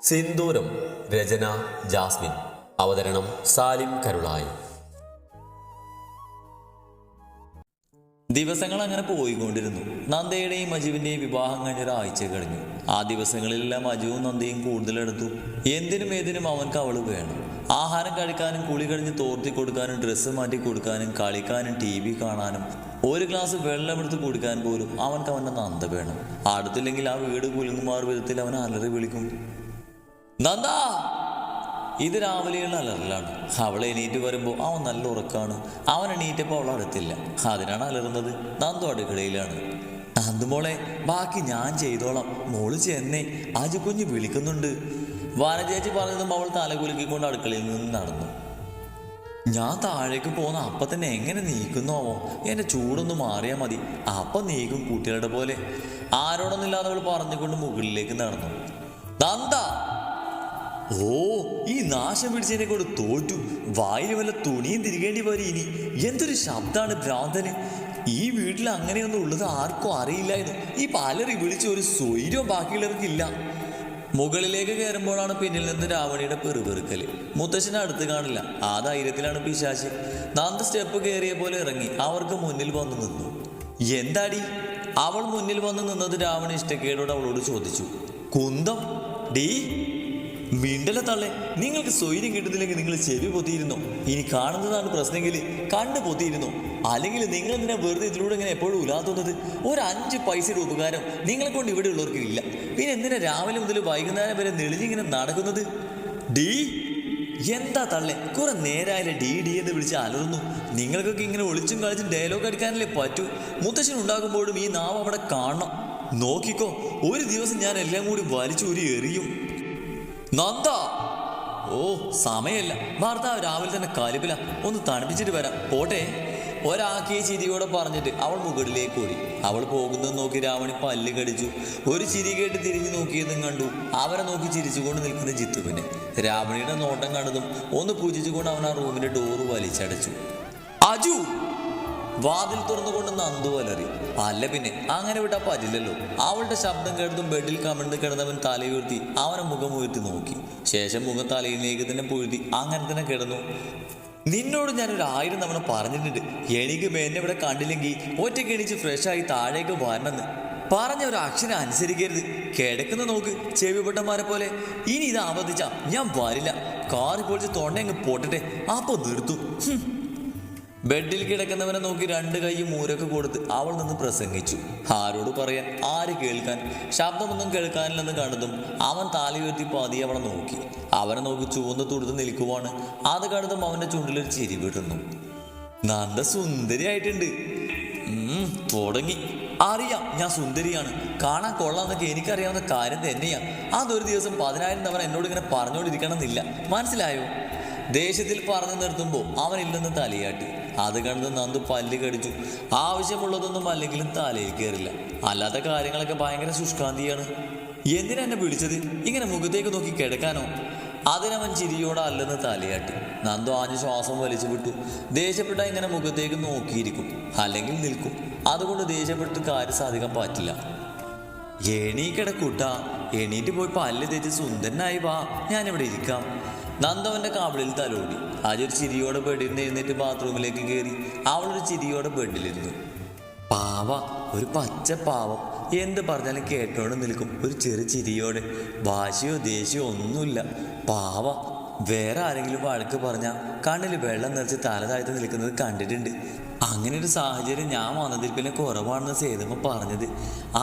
സിന്ദൂരം. രചന Jasmine. അവതരണം സാലിം കരുളായി. ദിവസങ്ങൾ അങ്ങനെ പോയിക്കൊണ്ടിരുന്നു. നന്ദയുടെയും മജുവിൻ്റെയും വിവാഹം കഴിഞ്ഞൊരാഴ്ച കഴിഞ്ഞു. ആ ദിവസങ്ങളിലെല്ലാം മജുവും നന്ദയും കൂടുതലെടുത്തു. എന്തിനും ഏതിനും അവൻക്ക് അവള് വേണം. ആഹാരം കഴിക്കാനും, കുളി കഴിഞ്ഞ് തോർത്തി കൊടുക്കാനും, ഡ്രസ്സ് മാറ്റി കൊടുക്കാനും, കളിക്കാനും, TV കാണാനും, ഒരു ഗ്ലാസ് വെള്ളമെടുത്ത് കുടിക്കാൻ പോലും അവൻക്ക് അവൻ്റെ നന്ദ വേണം. അടുത്തില്ലെങ്കിൽ ആ വീട് കുലുങ്ങുമാർ വിധത്തിൽ അവൻ അലറി വിളിക്കും, നന്ദ. ഇത് രാവിലെയുള്ള അലറലാണ്. അവൾ എണീറ്റ് വരുമ്പോൾ അവൻ നല്ല ഉറക്കാണ്. അവൻ എണീറ്റപ്പോൾ അവൾ അടുത്തില്ല. അതിനാണ് അലറുന്നത്. നന്ദു അടുക്കളയിലാണ്. നന്ദുമോളെ, ബാക്കി ഞാൻ ചെയ്തോളാം, മോള് ചെന്നേ, ആജു കുഞ്ഞ് വിളിക്കുന്നുണ്ട്. വനചേച്ചി പറഞ്ഞതും അവൾ തലകുലുക്കിക്കൊണ്ട് അടുക്കളയിൽ നിന്ന് നടന്നു. ഞാൻ താഴേക്ക് പോകുന്ന അപ്പം തന്നെ എങ്ങനെ നീക്കുന്നോമോ? എൻ്റെ ചൂടൊന്ന് മാറിയാൽ മതി, അപ്പം നീക്കും കുട്ടികളുടെ പോലെ. ആരോടൊന്നില്ലാതെ അവൾ പറഞ്ഞുകൊണ്ട് മുകളിലേക്ക് നടന്നു. നന്ദ, ഓ, ഈ നാശം പിടിച്ചതിനെ കൊണ്ട് തോറ്റു. വായിൽ വല്ല തുണിയും തിരികേണ്ടി വരും. ഇനി എന്തൊരു ശബ്ദമാണ് ഭ്രാന്തന്. ഈ വീട്ടിൽ അങ്ങനെയൊന്നും ഉള്ളത് ആർക്കും അറിയില്ലായിരുന്നു. ഈ പലറി വിളിച്ച ഒരു സ്വൈര്യവും ബാക്കിയുള്ളവർക്കില്ല. മുകളിലേക്ക് കയറുമ്പോഴാണ് പിന്നിൽ നിന്ന് രാവണിയുടെ പെറുപെറുക്കല്. മുത്തശ്ശനെ അടുത്ത് കാണില്ല. ആ ധൈര്യത്തിലാണ് പിശാചി. നന്ദ സ്റ്റെപ്പ് കയറിയ പോലെ ഇറങ്ങി അവർക്ക് മുന്നിൽ വന്നു നിന്നു. എന്താടി? അവൾ മുന്നിൽ വന്ന് നിന്നത് രാവണി ഇഷ്ടക്കേടോട് അവളോട് ചോദിച്ചു. കുന്തം ഡീ, മിണ്ടല തള്ളേ, നിങ്ങൾക്ക് സ്വൈര്യം കിട്ടുന്നില്ലെങ്കിൽ നിങ്ങൾ ചെവി പൊത്തിയിരുന്നോ? ഇനി കാണുന്നതാണ് പ്രശ്നമെങ്കിൽ കണ്ണ് പൊത്തിയിരുന്നോ? അല്ലെങ്കിൽ നിങ്ങൾ എന്തിനാ വെറുതെ ഇതിലൂടെ ഇങ്ങനെ എപ്പോഴും ഉലാത്തുന്നത്? ഒരു 5 പൈസയുടെ ഉപകാരം നിങ്ങളെ കൊണ്ട് ഇവിടെ ഉള്ളവർക്ക് ഇല്ല. പിന്നെ എന്തിനാ രാവിലെ മുതൽ വൈകുന്നേരം വരെ നെളിഞ്ഞിങ്ങനെ നടക്കുന്നത്? ഡീ, എന്താ തള്ളേ, കുറെ നേരമായാലേ ഡി ഡി എന്ന് വിളിച്ച് അലറുന്നു. നിങ്ങൾക്കൊക്കെ ഇങ്ങനെ ഒളിച്ചും കളിച്ചും ഡയലോഗ് അടിക്കാനല്ലേ പറ്റൂ. മുത്തശ്ശൻ ഉണ്ടാകുമ്പോഴും ഈ നാവ് അവിടെ കാണണം. നോക്കിക്കോ, ഒരു ദിവസം ഞാൻ എല്ലാം കൂടി വലിച്ചൂരി എറിയും. നന്ദ, ഓ സമയമില്ല, ഭർത്താവ് രാവിലെ തന്നെ കലിപ്പില, ഒന്ന് തണുപ്പിച്ചിട്ട് വരാം, പോട്ടെ. ഒരാക്കിയ ചിരിയോടെ പറഞ്ഞിട്ട് അവൾ മുകളിലേക്ക് ഓടി. അവൾ പോകുന്നത് നോക്കി രാവണി പല്ല് കടിച്ചു. ഒരു ചിരി കേട്ട് തിരിഞ്ഞു നോക്കിയതും കണ്ടു അവരെ നോക്കി ചിരിച്ചുകൊണ്ട് നിൽക്കുന്ന ജിത്തുവിനെ. രാവണിയുടെ നോട്ടം കണ്ടതും ഒന്ന് പൂജിച്ചുകൊണ്ട് അവൻ ആ റൂമിന്റെ ഡോറ് വലിച്ചടച്ചു. അജു, വാതിൽ തുറന്നുകൊണ്ട് നന്ദു അലറി. അല്ല പിന്നെ, അങ്ങനെ വിട്ടാ പറ്റില്ലല്ലോ. അവളുടെ ശബ്ദം കേട്ടതും ബെഡിൽ കമിഴ്ന്ന് കിടന്നവൻ തലയുയർത്തി അവനെ മുഖം ഉയർത്തി നോക്കി. ശേഷം മുഖം തലയിലേക്ക് തന്നെ പൊഴുത്തി അങ്ങനെ തന്നെ കിടന്നു. നിന്നോട് ഞാനൊരു 1000 തവണ പറഞ്ഞിട്ടുണ്ട്, എനിക്ക് എന്നെ ഇവിടെ കണ്ടില്ലെങ്കിൽ ഒറ്റയ്ക്ക് എണീച്ച് ഫ്രഷായി താഴേക്ക് വരണമെന്ന്. പറഞ്ഞ ഒരു അക്ഷരം അനുസരിക്കരുത്. കിടക്കുന്ന നോക്ക്, ചെവിപൊട്ടന്മാരെ പോലെ. ഇനി ഇത് ആവർത്തിച്ചാ ഞാൻ വരില്ല. കാറി പൊളിച്ച് തൊണ്ടയങ്ങ് പൊട്ടട്ടെ, അപ്പൊ നിർത്തും. ബെഡിൽ കിടക്കുന്നവനെ നോക്കി 2 കൈയും മൂരൊക്കെ കൊടുത്ത് അവൾ നിന്ന് പ്രസംഗിച്ചു. ആരോട് പറയാൻ, ആര് കേൾക്കാൻ? ശബ്ദമൊന്നും കേൾക്കാനില്ലെന്ന് കണ്ടതും അവൻ താലയുയർത്തി പാതി അവളെ നോക്കി. അവനെ നോക്കി ചുവന്ന് തുടുത്ത് നിൽക്കുവാണ്. അത് കണ്ടതും അവൻ്റെ ചുണ്ടിലൊരു ചിരി വിടുന്നു. നന്ദ സുന്ദരിയായിട്ടുണ്ട്. തുടങ്ങി. അറിയാം, ഞാൻ സുന്ദരിയാണ്, കാണാൻ കൊള്ളാന്നൊക്കെ എനിക്കറിയാവുന്ന കാര്യം തന്നെയാ. അതൊരു ദിവസം 10,000 തവണ എന്നോട് ഇങ്ങനെ പറഞ്ഞുകൊണ്ടിരിക്കണമെന്നില്ല, മനസ്സിലായോ? ദേഷ്യത്തിൽ പറഞ്ഞു നിർത്തുമ്പോൾ അവനില്ലെന്ന് തലയാട്ടി. അത് കണ്ട് നന്ദു പല്ല് കടിച്ചു. ആവശ്യമുള്ളതൊന്നും അല്ലെങ്കിലും തലയിൽ കയറില്ല. അല്ലാത്ത കാര്യങ്ങളൊക്കെ ഭയങ്കര ശുഷ്കാന്തിയാണ്. എന്തിനാ എന്നെ വിളിച്ചത്? ഇങ്ങനെ മുഖത്തേക്ക് നോക്കി കിടക്കാനോ? അതിനവൻ ചിരിയോടെ അല്ലെന്ന് തലയാട്ടി. നന്ദു ആഞ്ഞ് ശ്വാസം വലിച്ചു വിട്ടു. ദേഷ്യപ്പെട്ട ഇങ്ങനെ മുഖത്തേക്ക് നോക്കിയിരിക്കും, അല്ലെങ്കിൽ നിൽക്കും. അതുകൊണ്ട് ദേഷ്യപ്പെട്ട് കാര്യം സാധിക്കാൻ പറ്റില്ല. എണീക്കിടക്കൂട്ടാ, എണീറ്റ് പോയി പല്ല് തേച്ച് സുന്ദരനായി വാ, ഞാനിവിടെ ഇരിക്കാം. നന്ദവൻ്റെ കാവളിൽ തലോടി. അതൊരു ചിരിയോടെ ബെഡിൽ നിന്ന് എഴുന്നേറ്റ് ബാത്റൂമിലേക്ക് കയറി. അവളൊരു ചിരിയോടെ ബെഡിലിരുന്നു. പാവ, ഒരു പച്ച പാവം. എന്ത് പറഞ്ഞാലും കേട്ടോണ്ട് നിൽക്കും, ഒരു ചെറു ചിരിയോടെ. വാശിയോ ദേഷ്യമോ ഒന്നുമില്ല. പാവ. വേറെ ആരെങ്കിലും വഴക്ക് പറഞ്ഞാൽ കണ്ണിൽ വെള്ളം നിറച്ച് തല താഴ്ത്തി നിൽക്കുന്നത് കണ്ടിട്ടുണ്ട്. അങ്ങനെ ഒരു സാഹചര്യം ഞാൻ വന്നതിൽ പിന്നെ കുറവാണെന്ന് സേതമ്മ പറഞ്ഞത്.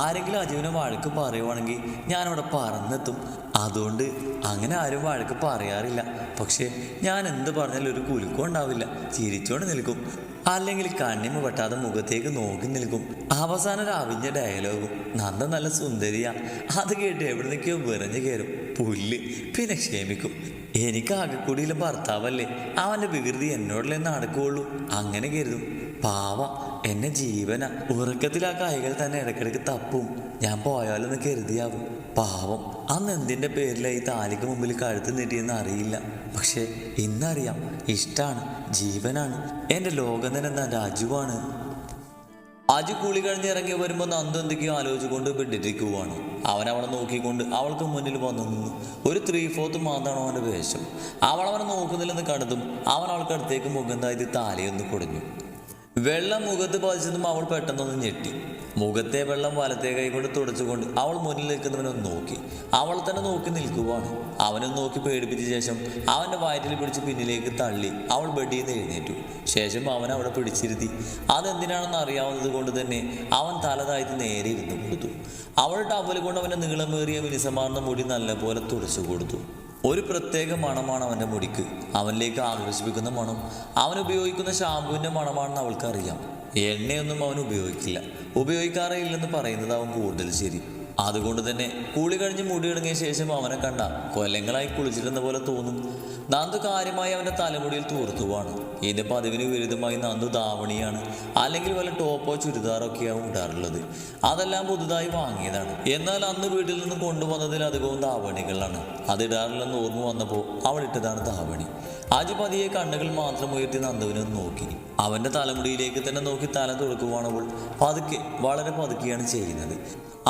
ആരെങ്കിലും അജുവിനെ വഴക്ക് പറയുവാണെങ്കിൽ ഞാനവിടെ പറന്നെത്തും. അതുകൊണ്ട് അങ്ങനെ ആരും വഴക്ക് പറയാറില്ല. പക്ഷെ ഞാൻ എന്ത് പറഞ്ഞാലും ഒരു കുലുക്കം ഉണ്ടാവില്ല. ചിരിച്ചോണ്ട് നിൽക്കും, അല്ലെങ്കിൽ കണ്ണിമ വെട്ടാതെ മുഖത്തേക്ക് നോക്കി നിൽക്കും. അവസാനം ഒരു അവിഞ്ഞ ഡയലോഗും. നന്ദ നല്ല സുന്ദരിയാ. അത് കേട്ട് എവിടെ നിൽക്കോ വിറഞ്ഞു കയറും. പുല്ല്. പിന്നെ ക്ഷമിക്കും. എനിക്ക് ആകെക്കൂടിയിലെ ഭർത്താവല്ലേ, അവൻ്റെ വികൃതി എന്നോടല്ലേ നടക്കുകയുള്ളൂ. അങ്ങനെ കരുതും. പാവ, എന്നെ ജീവന. ഉറക്കത്തിൽ ആ കൈകൾ തന്നെ ഇടയ്ക്കിടയ്ക്ക് തപ്പും. ഞാൻ പോയാലൊന്ന് കരുതിയാവും. പാവം. അന്ന് എന്തിൻ്റെ പേരിലായി താലിക്ക് മുമ്പിൽ കഴുത്ത് നീട്ടിയെന്ന് അറിയില്ല. പക്ഷെ ഇന്നറിയാം, ഇഷ്ടമാണ്, ജീവനാണ്. എൻ്റെ ലോകം തന്നെ രാജുവാണ്. അജു കുളി കഴിഞ്ഞ് ഇറങ്ങി വരുമ്പോൾ നന്ദു എന്തൊക്കെയോ ആലോചിച്ചുകൊണ്ട് ബെഡിരിക്കുവാണ്. അവൻ അവളെ നോക്കിക്കൊണ്ട് അവൾക്ക് മുന്നിൽ വന്നു നിന്നു. ഒരു 3/4 മാന്താണ് അവൻ്റെ വേഷം. അവളവനെ നോക്കുന്നില്ലെന്ന് കണ്ടതും അവൻ അവൾക്കടുത്തേക്ക് മുഖം താഴ്ത്തി താലയൊന്ന് കുടഞ്ഞു. വെള്ളം മുഖത്ത് പതിച്ചതും അവൾ പെട്ടെന്നൊന്ന് ഞെട്ടി. മുഖത്തെ വെള്ളം വലത്തെ കൈ കൊണ്ട് തുടച്ചുകൊണ്ട് അവൾ മുന്നിൽ നിൽക്കുന്നവനൊന്ന് നോക്കി. അവൾ തന്നെ നോക്കി നിൽക്കുവാണ്. അവനൊന്ന് നോക്കി പേടിപ്പിച്ച ശേഷം അവൻ്റെ വയറ്റിൽ പിടിച്ച് പിന്നിലേക്ക് തള്ളി അവൾ ബെഡിൽ നിന്ന് എഴുന്നേറ്റു. ശേഷം അവൻ അവിടെ പിടിച്ചിരുത്തി. അതെന്തിനാണെന്ന് അറിയാവുന്നത് കൊണ്ട് തന്നെ അവൻ തല താഴ്ത്തി നേരെ ഇരുന്ന് കൊടുത്തു. അവളുടെ ടവൽ കൊണ്ട് അവൻ്റെ നീളമേറിയ മിനുസമാർന്ന മുടി നല്ലപോലെ തുടച്ചു കൊടുത്തു. ഒരു പ്രത്യേക മണമാണ് അവൻ്റെ മുടിക്ക്. അവനിലേക്ക് ആകർഷിപ്പിക്കുന്ന മണം. അവൻ ഉപയോഗിക്കുന്ന ഷാമ്പുവിൻ്റെ മണമാണെന്ന് അവൾക്കറിയാം. എണ്ണയൊന്നും അവൻ ഉപയോഗിക്കാറേ ഇല്ലെന്ന് പറയുന്നത് അവൻ കൂടുതൽ ശരി. അതുകൊണ്ട് തന്നെ കുളി കഴിഞ്ഞ് മുടി ഇറങ്ങിയ ശേഷം അവനെ കണ്ട കൊല്ലങ്ങളായി കുളിച്ചിരുന്ന പോലെ തോന്നും. നന്ദു കാര്യമായി അവൻ്റെ തലമുടിയിൽ തൂർത്തുവാണ്. ഇതിൻ്റെ പതിവിന് വിരുദ്ധമായി നന്ദു ധാവണിയാണ്, അല്ലെങ്കിൽ വല്ല ടോപ്പോ ചുരിദാറൊക്കെയാണ് ഇടാറുള്ളത്. അതെല്ലാം പുതുതായി വാങ്ങിയതാണ്. എന്നാൽ അന്ന് വീട്ടിൽ നിന്ന് കൊണ്ടുവന്നതിലധികവും ധാവണികളാണ്. അതിടാറില്ലെന്ന് ഓർമ്മ വന്നപ്പോൾ അവൾ ഇട്ടതാണ് ധാവണി. അജു പതിയെ കണ്ണുകൾ മാത്രം ഉയർത്തി നന്ദുവിനെ നോക്കി. അവൻ്റെ തലമുടിയിലേക്ക് തന്നെ നോക്കി തല തുറക്കുവാണവൾ. പതുക്കെ, വളരെ പതുക്കെയാണ് ചെയ്യുന്നത്.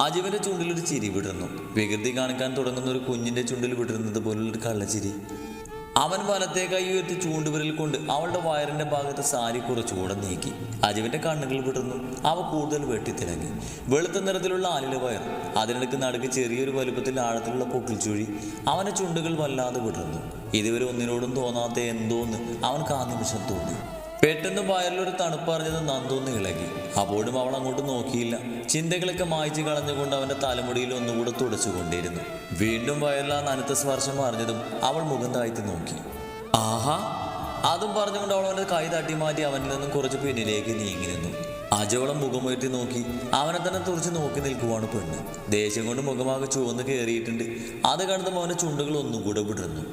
അജുവിൻ്റെ ചുണ്ടിലൊരു ചിരി വിടർന്നു. വികൃതി കാണിക്കാൻ തുടങ്ങുന്ന ഒരു കുഞ്ഞിൻ്റെ ചുണ്ടിൽ വിടരുന്നത് പോലുള്ളൊരു കള്ളച്ചിരി. അവൻ വലത്തെ കൈ ഉയർത്തി ചൂണ്ടുവിരൽ കൊണ്ട് അവളുടെ വയറിൻ്റെ ഭാഗത്ത് സാരി കുറച്ചുകൂടെ നീക്കി. അജുവിൻ്റെ കണ്ണുകൾ വിടർന്നു. അവ കൂടുതൽ വെട്ടിത്തിളങ്ങി. വെളുത്ത നിറത്തിലുള്ള ആലിലെ വയർ, അതിനിടയ്ക്ക് നടുക്ക് ചെറിയൊരു വലുപ്പത്തിൽ ആഴത്തിലുള്ള പൊക്കിൽ ചുഴി. അവൻ്റെ ചുണ്ടുകൾ വല്ലാതെ വിടർന്നു. ഇതുവരെ ഒന്നിനോടും തോന്നാത്ത എന്തോന്ന് അവൻക്ക് ആ നിമിഷം തോന്നി. പെട്ടെന്ന് വയറിലൊരു തണുപ്പറിഞ്ഞത് നന്ദൊന്ന് ഇളകി. അപ്പോഴും അവൾ അങ്ങോട്ട് നോക്കിയില്ല. ചിന്തകളൊക്കെ മായ്ച്ചു കളഞ്ഞുകൊണ്ട് അവൻ്റെ തലമുടിയിൽ ഒന്നുകൂടെ തുടച്ചുകൊണ്ടിരുന്നു. വീണ്ടും വയറിൽ ആ നനുത്ത സ്പർശം അറിഞ്ഞതും അവൾ മുഖം താഴ്ത്തി നോക്കി. ആഹാ! അതും പറഞ്ഞുകൊണ്ട് അവൾ അവൻ്റെ കൈ തട്ടി മാറ്റി അവനിൽ നിന്നും കുറച്ച് പിന്നിലേക്ക് നീങ്ങി നിന്നു. അജോളം മുഖമുയർത്തി നോക്കി. അവനെ തന്നെ തുറച്ച് നോക്കി നിൽക്കുവാണ് പെണ്ണ്. ദേഷ്യം കൊണ്ട് മുഖമാകെ ചുവന്ന് കയറിയിട്ടുണ്ട്. അത് കണ്ടതും അവൻ്റെ ചുണ്ടുകൾ ഒന്നുകൂടെ വിടർന്നു.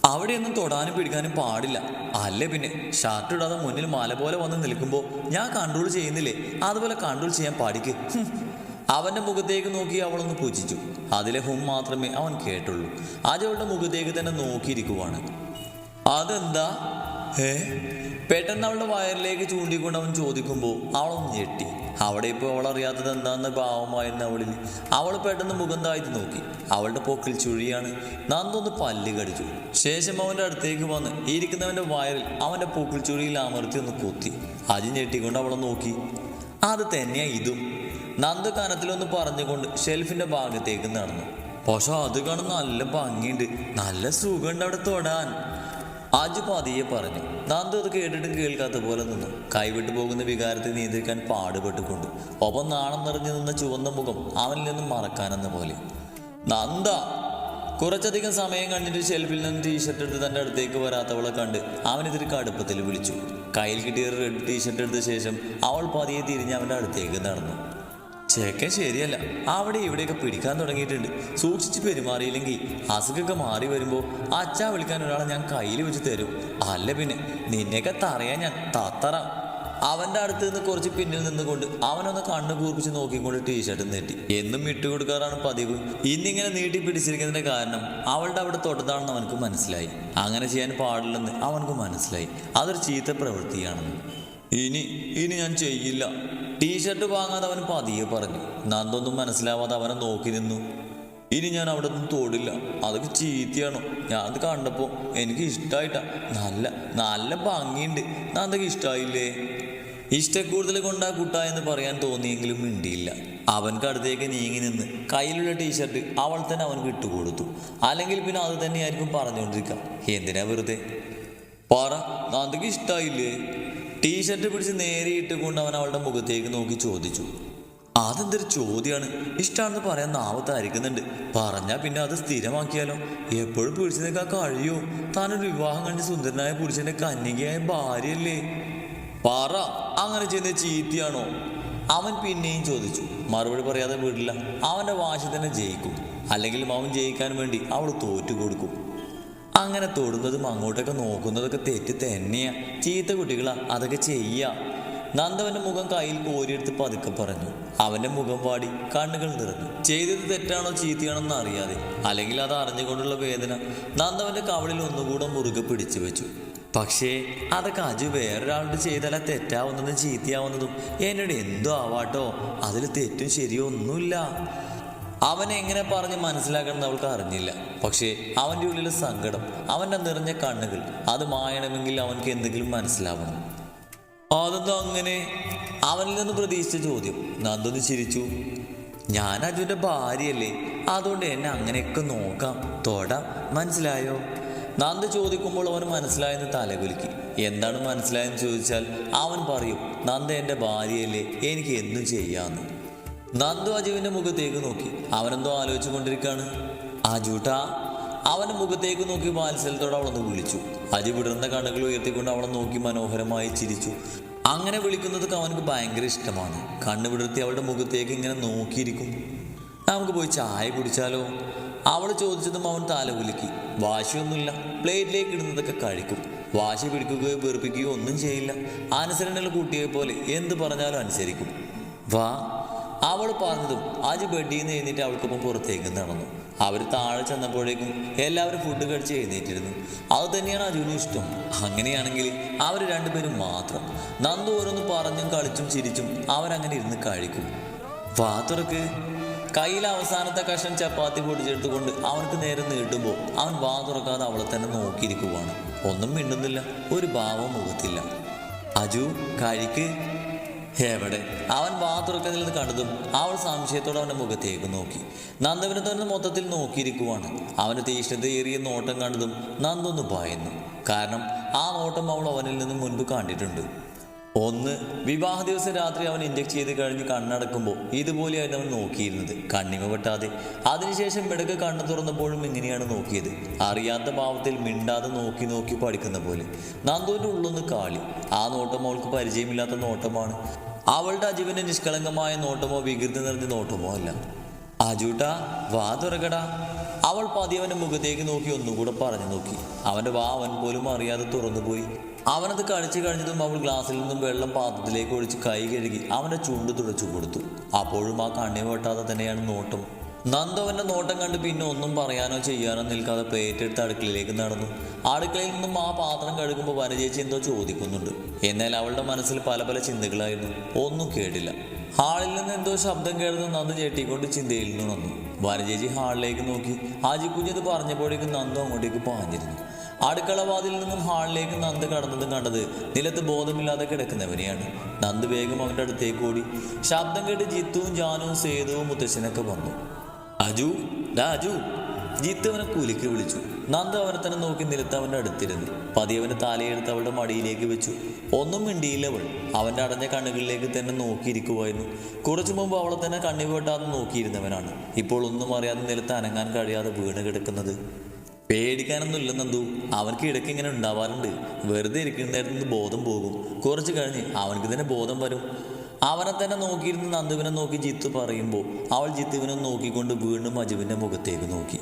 അവിടെയൊന്നും തൊടാനും പിടിക്കാനും പാടില്ല. അല്ലേ പിന്നെ ഷർട്ട് ഇടാതെ മുന്നിൽ മല പോലെ വന്ന് നിൽക്കുമ്പോൾ ഞാൻ കൺട്രോൾ ചെയ്യുന്നില്ലേ? അതുപോലെ കൺട്രോൾ ചെയ്യാൻ പാടിക്ക്. അവൻ്റെ മുഖത്തേക്ക് നോക്കി അവളൊന്ന് പുച്ഛിച്ചു. അതിലെ ഹും മാത്രമേ അവൻ കേട്ടുള്ളൂ. അജവളുടെ മുഖത്തേക്ക് തന്നെ നോക്കിയിരിക്കുവാണ്. അതെന്താ? പെട്ടെന്ന് അവളുടെ വയറിലേക്ക് ചൂണ്ടിക്കൊണ്ട് അവൻ ചോദിക്കുമ്പോൾ അവളൊന്ന് ഞെട്ടി. അവിടെ ഇപ്പോൾ അവൾ അറിയാത്തത് എന്താണെന്ന് ഭാവമായിരുന്നു അവളിൽ. അവൾ പെട്ടെന്ന് മുഖം താഴ്ത്തി നോക്കി. അവളുടെ പൊക്കിൽ ചുഴിയാണ്. നന്ദൊന്ന് പല്ല് കടിച്ചു. ശേഷം അവൻ്റെ അടുത്തേക്ക് വന്ന് ഇരിക്കുന്നവൻ്റെ വയറിൽ അവൻ്റെ പൊക്കിൽ ചുഴിയിൽ അമർത്തി ഒന്ന് കുത്തി. അജി ഞെട്ടിക്കൊണ്ട് അവളെ നോക്കി. അത് തന്നെയാ ഇതും. നന്ദ കനത്തിലൊന്ന് പറഞ്ഞുകൊണ്ട് ഷെൽഫിൻ്റെ ഭാഗത്തേക്ക് നടന്നു. പക്ഷെ അത് കാണുന്ന നല്ല ഭംഗിയുണ്ട്, നല്ല സുഖമുണ്ട് അവിടെ തൊടാൻ. അജു പതിയെ പറഞ്ഞു. നന്ദു അത് കേട്ടിട്ടും കേൾക്കാത്ത പോലെ നിന്നു. കൈവിട്ടു പോകുന്ന വികാരത്തെ നിയന്ത്രിക്കാൻ പാടുപെട്ടുകൊണ്ട്. ഒപ്പം നാണം നിറഞ്ഞു നിന്ന ചുവന്ന മുഖം അവനിൽ നിന്നും മറക്കാനെന്ന പോലെ. നന്ദ! കുറച്ചധികം സമയം കണ്ടിട്ട് ഷെൽഫിൽ നിന്ന് ടീഷർട്ട് എടുത്ത് തൻ്റെ അടുത്തേക്ക് വരാത്തവളെ കണ്ട് അവനിതിരി കടുപ്പത്തിൽ വിളിച്ചു. കയ്യിൽ കിട്ടിയ റെഡ് ടീഷർട്ട് എടുത്ത ശേഷം അവൾ പതിയെ തിരിഞ്ഞ് അവൻ്റെ അടുത്തേക്ക് നടന്നു. ചേക്കൻ ശരിയല്ല, അവിടെ ഇവിടെയൊക്കെ പിടിക്കാൻ തുടങ്ങിയിട്ടുണ്ട്. സൂക്ഷിച്ച് പെരുമാറിയില്ലെങ്കിൽ അസുഖമൊക്കെ മാറി വരുമ്പോൾ അച്ഛാ വിളിക്കാൻ ഒരാളെ ഞാൻ കയ്യിൽ വെച്ച് തരും. അല്ല പിന്നെ നിന്നെയൊക്കെ തറയാൻ ഞാൻ തത്തറാം. അവൻ്റെ അടുത്ത് നിന്ന് കുറച്ച് പിന്നിൽ നിന്നുകൊണ്ട് അവനൊന്ന് കണ്ണ് കൂർപ്പിച്ച് നോക്കിക്കൊണ്ട് ടീഷർട്ട് നീട്ടി. എന്നും ഇട്ടുകൊടുക്കാറാണ് പതിവ്. ഇന്നിങ്ങനെ നീട്ടി പിടിച്ചിരിക്കുന്നതിൻ്റെ കാരണം അവളുടെ അവിടെ തൊട്ടതാണെന്ന് അവനക്ക് മനസ്സിലായി. അങ്ങനെ ചെയ്യാൻ പാടില്ലെന്ന് അവനക്ക് മനസ്സിലായി. അതൊരു ചീത്ത പ്രവൃത്തിയാണെന്ന്. ഇനി ഞാൻ ചെയ്യില്ല. ടീഷർട്ട് വാങ്ങാതെ അവൻ പതിയെ പറഞ്ഞു. നന്ദൊന്നും മനസ്സിലാവാതെ അവനെ നോക്കി നിന്നു. ഇനി ഞാൻ അവിടെ ഒന്നും തൊടില്ല. അതൊക്കെ ചീത്തയാണോ? ഞാനത് കണ്ടപ്പോൾ എനിക്ക് ഇഷ്ടമായിട്ടാ. നല്ല ഭംഗിയുണ്ട്. നന്ദക്ക് ഇഷ്ടമായില്ലേ? ഇഷ്ടക്കൂടുതൽ കൊണ്ടാ കുട്ട എന്ന് പറയാൻ തോന്നിയെങ്കിലും മിണ്ടിയില്ല. അവൻക്ക് അടുത്തേക്ക് നീങ്ങി നിന്ന് കയ്യിലുള്ള ടീഷർട്ട് അവൾ തന്നെ അവൻ വിട്ടുകൊടുത്തു. അല്ലെങ്കിൽ പിന്നെ അത് തന്നെയായിരിക്കും പറഞ്ഞുകൊണ്ടിരിക്കുക. എന്തിനാ വെറുതെ? പറ, നന്ദക്ക് ഇഷ്ടമായില്ലേ? ടീഷർട്ട് പിടിച്ച് നേരെ ഇട്ടുകൊണ്ട് അവൻ അവളുടെ മുഖത്തേക്ക് നോക്കി ചോദിച്ചു. അതെന്തൊരു ചോദ്യമാണ്? ഇഷ്ടമാണെന്ന് പറയാൻ നാവത്തായിരിക്കുന്നുണ്ട്. പറഞ്ഞാൽ പിന്നെ അത് സ്ഥിരമാക്കിയാലോ? എപ്പോഴും പിടിച്ചു നിൽക്കാൻ കഴിയോ? താനൊരു വിവാഹം കഴിഞ്ഞ് സുന്ദരനായ പുരുഷന്റെ കന്യകയായ ഭാര്യയല്ലേ? പറ, അങ്ങനെ ചെയ്യുന്നത് ചീത്തയാണോ? അവൻ പിന്നെയും ചോദിച്ചു. മറുപടി പറയാതെ വിടില്ല. അവൻ്റെ വാശി തന്നെ ജയിക്കും. അല്ലെങ്കിലും അവൻ ജയിക്കാൻ വേണ്ടി അവൾ തോറ്റു കൊടുക്കും. അങ്ങനെ തൊടുന്നതും അങ്ങോട്ടൊക്കെ നോക്കുന്നതൊക്കെ തെറ്റ് തന്നെയാ. ചീത്ത കുട്ടികളാ അതൊക്കെ ചെയ്യാ. നന്ദവൻ്റെ മുഖം കയ്യിൽ കോരിയെടുത്ത് പതുക്കെ പറഞ്ഞു. അവൻ്റെ മുഖം പാടി, കണ്ണുകൾ നിറഞ്ഞു. ചെയ്തത് തെറ്റാണോ ചീത്തയാണോ എന്ന് അറിയാതെ, അല്ലെങ്കിൽ അത് അറിഞ്ഞുകൊണ്ടുള്ള വേദന നന്ദവൻ്റെ കവളിൽ ഒന്നുകൂടെ മുറുകെ പിടിച്ചു വെച്ചു. പക്ഷേ അതൊക്കെ അജു വേറൊരാളോട് ചെയ്താൽ തെറ്റാവുന്നതും ചീത്തയാവുന്നതും എന്നോട് എന്തോ ആവാട്ടോ, അതിൽ തെറ്റും ശരിയോ ഒന്നുമില്ല. അവനെ എങ്ങനെ പറഞ്ഞ് മനസ്സിലാക്കണമെന്ന് അവൾക്ക് അറിഞ്ഞില്ല. പക്ഷേ അവൻ്റെ ഉള്ളിലെ സങ്കടം, അവൻ്റെ നിറഞ്ഞ കണ്ണുകൾ, അത് മായണമെങ്കിൽ അവൻക്ക് എന്തെങ്കിലും മനസ്സിലാവണം. അതെന്താ അങ്ങനെ? അവനിൽ നിന്ന് പ്രതീക്ഷിച്ച ചോദ്യം. നന്ദൊന്ന് ചിരിച്ചു. ഞാൻ അജുവിൻ്റെ ഭാര്യയല്ലേ, അതുകൊണ്ട് എന്നെ അങ്ങനെയൊക്കെ നോക്കാം, തൊടാം, മനസ്സിലായോ? നന്ദ ചോദിക്കുമ്പോൾ അവന് മനസ്സിലായെന്ന് തലകുലുക്കി. എന്താണ് മനസ്സിലായെന്ന് ചോദിച്ചാൽ അവൻ പറയും, നന്ദ എൻ്റെ ഭാര്യയല്ലേ, എനിക്ക് എന്തും ചെയ്യാമെന്ന്. നന്ദു അജുവിൻ്റെ മുഖത്തേക്ക് നോക്കി. അവനെന്തോ ആലോചിച്ചു കൊണ്ടിരിക്കുകയാണ്. അജുട്ടാ. അവൻ്റെ മുഖത്തേക്ക് നോക്കി വാത്സല്യത്തോടെ അവളൊന്ന് വിളിച്ചു. അജു വിടർന്ന കണ്ണുകൾ ഉയർത്തിക്കൊണ്ട് അവളെ നോക്കി മനോഹരമായി ചിരിച്ചു. അങ്ങനെ വിളിക്കുന്നതൊക്കെ അവനക്ക് ഭയങ്കര ഇഷ്ടമാണ്. കണ്ണ് വിടർത്തി അവളുടെ മുഖത്തേക്ക് ഇങ്ങനെ നോക്കിയിരിക്കും. നമുക്ക് പോയി ചായ കുടിച്ചാലോ? അവൾ ചോദിച്ചതും അവൻ തലകുലുക്കി. വാശിയൊന്നുമില്ല, പ്ലേറ്റിലേക്ക് ഇടുന്നതൊക്കെ കഴിക്കും. വാശി പിടിക്കുകയോ വെറുപ്പിക്കുകയോ ഒന്നും ചെയ്യില്ല. അനുസരണയുള്ള കുട്ടിയെ പോലെ എന്ത് പറഞ്ഞാലും അനുസരിക്കും. വാ. അവൾ പറഞ്ഞതും അജു ബെഡിൽ നിന്ന് എഴുന്നേറ്റ് അവൾക്കൊപ്പം പുറത്തേക്ക് നടന്നു. അവർ താഴെ ചെന്നപ്പോഴേക്കും എല്ലാവരും ഫുഡ് കഴിച്ച് എഴുന്നേറ്റിരുന്നു. അത് തന്നെയാണ് അജുവിനും ഇഷ്ടം. അങ്ങനെയാണെങ്കിൽ അവർ രണ്ടുപേരും മാത്രം. നന്ദു ഓരോന്ന് പറഞ്ഞും കളിച്ചും ചിരിച്ചും അവരങ്ങനെ ഇരുന്ന് കഴിക്കും. വാ തുറക്ക്. കയ്യിൽ അവസാനത്തെ കഷ്ണം ചപ്പാത്തി പൊടിച്ചെടുത്തുകൊണ്ട് അവനക്ക് നേരെ നീട്ടുമ്പോൾ അവൻ വാ തുറക്കാതെ അവളെ തന്നെ നോക്കിയിരിക്കുവാണ്. ഒന്നും മിണ്ടുന്നില്ല, ഒരു ഭാവം മുഖത്തില്ല. അജു കഴിക്ക്. എവിടെ? അവൻ വാ തുറക്കുന്നതിൽ നിന്ന് കണ്ടതും അവൾ സംശയത്തോടെ അവൻ്റെ മുഖത്തേക്ക് നോക്കി. നന്ദുവിനെ തന്നെ മൊത്തത്തിൽ നോക്കിയിരിക്കുവാണ്. അവൻ്റെ തീഷ്ണതയേറിയ നോട്ടം കണ്ടതും നന്ദൊന്ന് ഭയന്നു. കാരണം ആ നോട്ടം അവൾ അവനിൽ നിന്ന് മുൻപ് കണ്ടിട്ടുണ്ട്. ഒന്ന്, വിവാഹ ദിവസം രാത്രി അവൻ ഇഞ്ചക്ട് ചെയ്ത് കഴിഞ്ഞ് കണ്ണടക്കുമ്പോൾ ഇതുപോലെയായിരുന്നു അവൻ നോക്കിയിരുന്നത്, കണ്ണിമ വെട്ടാതെ. അതിനുശേഷം ഇടയ്ക്ക് കണ്ണു തുറന്നപ്പോഴും ഇങ്ങനെയാണ് നോക്കിയത്, അറിയാത്ത ഭാവത്തിൽ മിണ്ടാതെ നോക്കി നോക്കി പഠിക്കുന്ന പോലെ. നന്ദുവിൻ്റെ ഉള്ളൊന്ന് കാളി. ആ നോട്ടം അവൾക്ക് പരിചയമില്ലാത്ത നോട്ടമാണ്. അവളുടെ അജുവിൻ്റെ നിഷ്കളങ്കമായ നോട്ടമോ വികൃതി നിറഞ്ഞ നോട്ടമോ അല്ല. അജൂട്ടാ, വാ തുറക്കടാ. അവൾ പതിയവൻ്റെ മുഖത്തേക്ക് നോക്കി ഒന്നുകൂടെ പറഞ്ഞു നോക്കി. അവൻ്റെ വാ അവൻ പോലും അറിയാതെ തുറന്നുപോയി. അവനത് കഴിച്ചു കഴിഞ്ഞതും അവൾ ഗ്ലാസ്സിൽ നിന്നും വെള്ളം പാത്രത്തിലേക്ക് ഒഴിച്ച് കൈ കഴുകി അവൻ്റെ ചുണ്ട് തുടച്ചു കൊടുത്തു. അപ്പോഴും ആ കണ്ണിമ വെട്ടാതെ തന്നെയാണ് നോട്ടം. നന്ദു അവൻ്റെ നോട്ടം കണ്ട് പിന്നെ ഒന്നും പറയാനോ ചെയ്യാനോ നിൽക്കാതെ പ്ലേറ്റ് എടുത്ത് അടുക്കളയിലേക്ക് നടന്നു. അടുക്കളയിൽ നിന്നും ആ പാത്രം കഴുകുമ്പോൾ വനജേച്ചി എന്തോ ചോദിക്കുന്നുണ്ട്. എന്നാൽ അവളുടെ മനസ്സിൽ പല പല ചിന്തകളായിരുന്നു. ഒന്നും കേട്ടില്ല. ഹാളിൽ നിന്ന് എന്തോ ശബ്ദം കേൾന്ന് നന്ദു ഞെട്ടിക്കൊണ്ട് ചിന്തയിൽ നിന്ന് വന്നു. വനജേച്ചി ഹാളിലേക്ക് നോക്കി. ആജിക്കുഞ്ഞത് പറഞ്ഞപ്പോഴേക്കും നന്ദു അങ്ങോട്ടേക്ക് പാഞ്ഞിരുന്നു. അടുക്കള വാതിൽ നിന്നും ഹാളിലേക്ക് നന്ദു കടന്നതും കണ്ടത് നിലത്ത് ബോധമില്ലാതെ കിടക്കുന്നവനെയാണ്. നന്ദു വേഗം അവൻ്റെ അടുത്തേക്ക് ഓടി. ശബ്ദം കേട്ട് ജിത്തുവും ജാനുവും സേതുവും മുത്തശ്ശനൊക്കെ വന്നു. അജു, ഡാ അജു. ജിത്തു അവനെ കുലുക്കി വിളിച്ചു. നന്ദു അവനെ തന്നെ നോക്കി നിലത്ത് അവൻ്റെ അടുത്തിരുന്നു. പതിയവൻ്റെ തലയെടുത്ത് അവളുടെ മടിയിലേക്ക് വെച്ചു. ഒന്നും മിണ്ടിയില്ല അവൾ. അവൻ്റെ അടഞ്ഞ കണ്ണുകളിലേക്ക് തന്നെ നോക്കിയിരിക്കുമായിരുന്നു. കുറച്ചു മുമ്പ് അവളെ തന്നെ കണ്ണി വെട്ടാതെ നോക്കിയിരുന്നവനാണ് ഇപ്പോൾ ഒന്നും അറിയാതെ നിലത്ത് അനങ്ങാൻ കഴിയാതെ വീണ് കിടക്കുന്നത്. പേടിക്കാനൊന്നുമില്ല നന്ദു, അവനക്ക് ഇടയ്ക്ക് ഇങ്ങനെ ഉണ്ടാവാറുണ്ട്. വെറുതെ ഇരിക്കുന്നിടത്തുനിന്ന് ബോധം പോകും, കുറച്ച് കഴിഞ്ഞ് അവനക്ക് തന്നെ ബോധം വരും. അവനെ തന്നെ നോക്കിയിരുന്ന് നന്ദുവിനെ നോക്കി ജിത്തു പറയുമ്പോൾ അവൾ ജിത്തുവിനെ നോക്കിക്കൊണ്ട് വീണ്ടും അജുവിൻ്റെ മുഖത്തേക്ക് നോക്കി.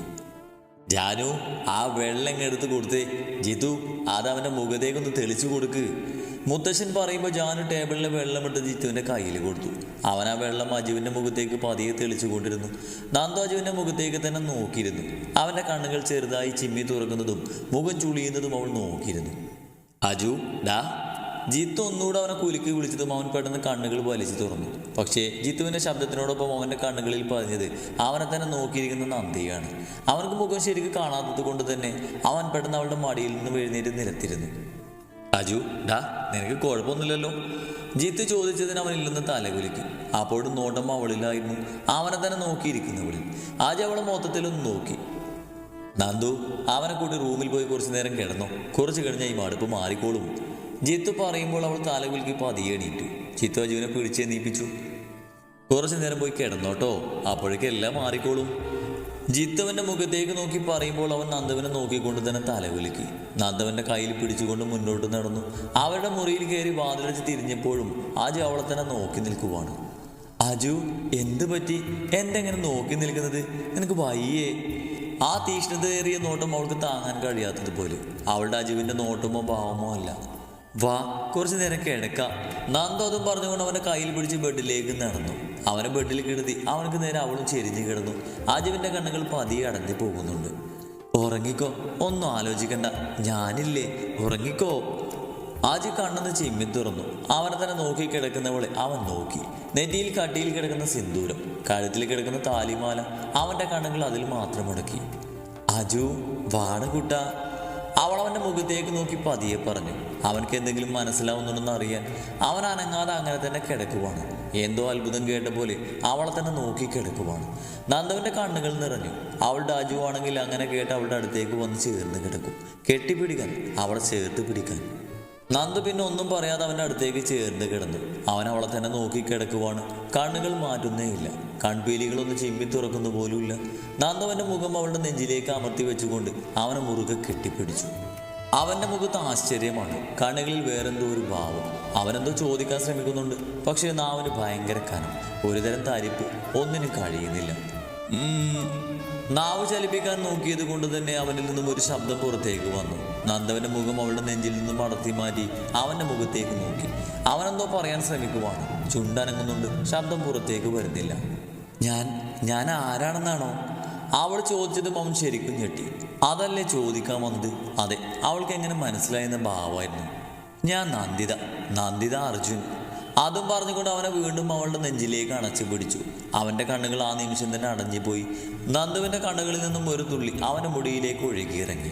ജാനു, ആ വെള്ളം എടുത്ത് കൊടുത്തേ. ജിത്തു, അത് അവൻ്റെ മുഖത്തേക്കൊന്ന് തെളിച്ചു കൊടുക്ക്. മുത്തശ്ശൻ പറയുമ്പോൾ ജാനു ടേബിളിലെ വെള്ളമിട്ട് ജിത്തുവിൻ്റെ കയ്യിൽ കൊടുത്തു. അവൻ ആ വെള്ളം അജുവിൻ്റെ മുഖത്തേക്ക് പതിയെ തെളിച്ചു കൊണ്ടിരുന്നു. നന്ദു അജുവിൻ്റെ മുഖത്തേക്ക് തന്നെ നോക്കിയിരുന്നു. അവൻ്റെ കണ്ണുകൾ ചെറുതായി ചിമ്മി തുറക്കുന്നതും മുഖം ചുളിയുന്നതും അവൾ നോക്കിയിരുന്നു. അജു, ഡാ. ജിത്തു ഒന്നുകൂടെ അവനെ കുലുക്കി വിളിച്ചതും അവൻ പെട്ടെന്ന് കണ്ണുകൾ വലിച്ചു തുറന്നു. പക്ഷേ ജിത്തുവിൻ്റെ ശബ്ദത്തിനോടൊപ്പം അവൻ്റെ കണ്ണുകളിൽ പറഞ്ഞത് അവനെ തന്നെ നോക്കിയിരിക്കുന്ന നന്ദിയാണ്. അവനക്ക് മുഖം ശരിക്ക് കാണാത്തത് കൊണ്ട് തന്നെ അവൻ പെട്ടെന്ന് അവളുടെ മടിയിൽ നിന്ന് എഴുന്നേറ്റ് നിലത്തിരുന്നു. അജു, ഡാ, നിനക്ക് കുഴപ്പമൊന്നുമില്ലല്ലോ? ജിത്ത് ചോദിച്ചതിന് അവനിൽ നിന്ന് തലകുലുക്കി. അപ്പോഴും നോട്ടം അവളിലായിരുന്നു, അവനെ തന്നെ നോക്കിയിരിക്കുന്നവളിൽ. ആജ് അവളെ മൊത്തത്തിലൊന്ന് നോക്കി. നന്ദു, അവനെ കൂട്ടി റൂമിൽ പോയി കുറച്ചു നേരം കിടന്നു, കുറച്ച് കഴിഞ്ഞാൽ ഈ മടുപ്പ് മാറിക്കോളും. ജിത്തു പറയുമ്പോൾ അവൾ തലകുലുക്കി പതിയെ എണീറ്റു. ജിത്തു അജുവിനെ പിടിച്ചെന്നീപ്പിച്ചു. കുറച്ചു നേരം പോയി കിടന്നോട്ടോ, അപ്പോഴേക്കും എല്ലാം മാറിക്കോളും. ജിത്തുവിൻ്റെ മുഖത്തേക്ക് നോക്കി പറയുമ്പോൾ അവൻ നന്ദുവിനെ നോക്കിക്കൊണ്ട് തന്നെ തലകുലുക്കി. നന്ദുവിൻ്റെ കയ്യിൽ പിടിച്ചുകൊണ്ട് മുന്നോട്ട് നടന്നു. അവരുടെ മുറിയിൽ കയറി വാതിലടിച്ച് തിരിഞ്ഞപ്പോഴും അജു അവളെ തന്നെ നോക്കി നിൽക്കുവാണ്. അജു, എന്ത് പറ്റി? എന്തെങ്ങനെ നോക്കി നിൽക്കുന്നത്? നിനക്ക് വയ്യേ? ആ തീഷ്ണതയേറിയ നോട്ടം അവൾക്ക് താങ്ങാൻ കഴിയാത്തതുപോലെ. അവളുടെ അജുവിൻ്റെ നോട്ടമോ ഭാവമോ അല്ല. വാ, കുറച്ചു നേരം കിടക്കാം. നന്ദു അതും പറഞ്ഞുകൊണ്ട് അവൻ്റെ കയ്യിൽ പിടിച്ച് ബെഡിലേക്ക് നടന്നു. അവനെ ബെഡിൽ കിടത്തി അവനക്ക് നേരെ അവളും ചെരിഞ്ഞു കിടന്നു. അജുവിൻ്റെ കണ്ണുകൾ പതിയെ അടഞ്ഞു പോകുന്നുണ്ട്. ഉറങ്ങിക്കോ, ഒന്നും ആലോചിക്കണ്ട, ഞാനില്ലേ, ഉറങ്ങിക്കോ. അജു കണ്ണെന്ന് ചിമ്മി തുറന്നു. അവനെ തന്നെ നോക്കി കിടക്കുന്നവളെ അവൻ നോക്കി. നെറ്റിയിൽ കട്ടിയിൽ കിടക്കുന്ന സിന്ദൂരം, കഴുത്തിൽ കിടക്കുന്ന താലിമാല, അവൻ്റെ കണ്ണുകൾ അതിൽ മാത്രം മുടക്കി. അജു വാണ് കുട്ട. അവൾ അവൻ്റെ മുഖത്തേക്ക് നോക്കി പതിയെ പറഞ്ഞു. അവനക്ക് എന്തെങ്കിലും മനസ്സിലാവുന്നുണ്ടെന്ന് അറിയാൻ അവൻ അനങ്ങാതെ അങ്ങനെ തന്നെ കിടക്കുവാണ്. എന്തോ അത്ഭുതം കേട്ട പോലെ അവളെ തന്നെ നോക്കി കിടക്കുവാണ്. നന്ദുവിൻ്റെ കണ്ണുകൾ നിറഞ്ഞു. അവളുടെ അജു ആണെങ്കിൽ അങ്ങനെ കേട്ട് അവളുടെ അടുത്തേക്ക് വന്ന് ചേർന്ന് കിടക്കും. കെട്ടിപ്പിടിക്കാൻ, അവളെ ചേർത്ത് പിടിക്കാൻ. നന്ദു പിന്നെ ഒന്നും പറയാതെ അവൻ്റെ അടുത്തേക്ക് ചേർന്ന് കിടന്നു. അവൻ അവളെ തന്നെ നോക്കി കിടക്കുവാണ്. കണ്ണുകൾ മാറ്റുന്നേയില്ല. കൺപീലികളൊന്നും ചിമ്മി തുറക്കുന്ന പോലുമില്ല. നന്ദുവിൻ്റെ മുഖം അവളുടെ നെഞ്ചിലേക്ക് അമർത്തി വെച്ചുകൊണ്ട് അവനെ മുറുകെ കെട്ടിപ്പിടിച്ചു. അവൻ്റെ മുഖത്ത് ആശ്ചര്യമാണ്. കണ്ണുകളിൽ വേറെന്തോ ഒരു ഭാവം. അവനെന്തോ ചോദിക്കാൻ ശ്രമിക്കുന്നുണ്ട്. പക്ഷേ നാവിന് ഭയങ്കര കനം, ഒരുതരം തരിപ്പ്, ഒന്നിനും കഴിയുന്നില്ല. നാവ് ചലിപ്പിക്കാൻ നോക്കിയത് കൊണ്ട് തന്നെ അവനിൽ നിന്നും ഒരു ശബ്ദം പുറത്തേക്ക് വന്നു. നന്ദവൻ്റെ മുഖം അവളുടെ നെഞ്ചിൽ നിന്നും അടർത്തി മാറ്റി അവൻ്റെ മുഖത്തേക്ക് നോക്കി. അവനെന്തോ പറയാൻ ശ്രമിക്കുവാണ്. ചുണ്ടനങ്ങുന്നുണ്ട്, ശബ്ദം പുറത്തേക്ക് വരുന്നില്ല. ഞാൻ ആരാണെന്നാണോ അവൾ ചോദിച്ചതും അവൻ ശരിക്കും ഞെട്ടി. അതല്ലേ ചോദിക്കാൻ വന്നത്? അതെ, അവൾക്ക് എങ്ങനെ മനസ്സിലായെന്ന ഭാവമായിരുന്നു. ഞാൻ നന്ദിത അർജുൻ. അതും പറഞ്ഞുകൊണ്ട് അവനെ വീണ്ടും അവളുടെ നെഞ്ചിലേക്ക് അണച്ചു പിടിച്ചു. അവൻ്റെ കണ്ണുകൾ ആ നിമിഷം തന്നെ അടഞ്ഞുപോയി. നന്ദുവിൻ്റെ കണ്ണുകളിൽ നിന്നും ഒരു തുള്ളി അവൻ്റെ മുടിയിലേക്ക് ഒഴുകിയിറങ്ങി.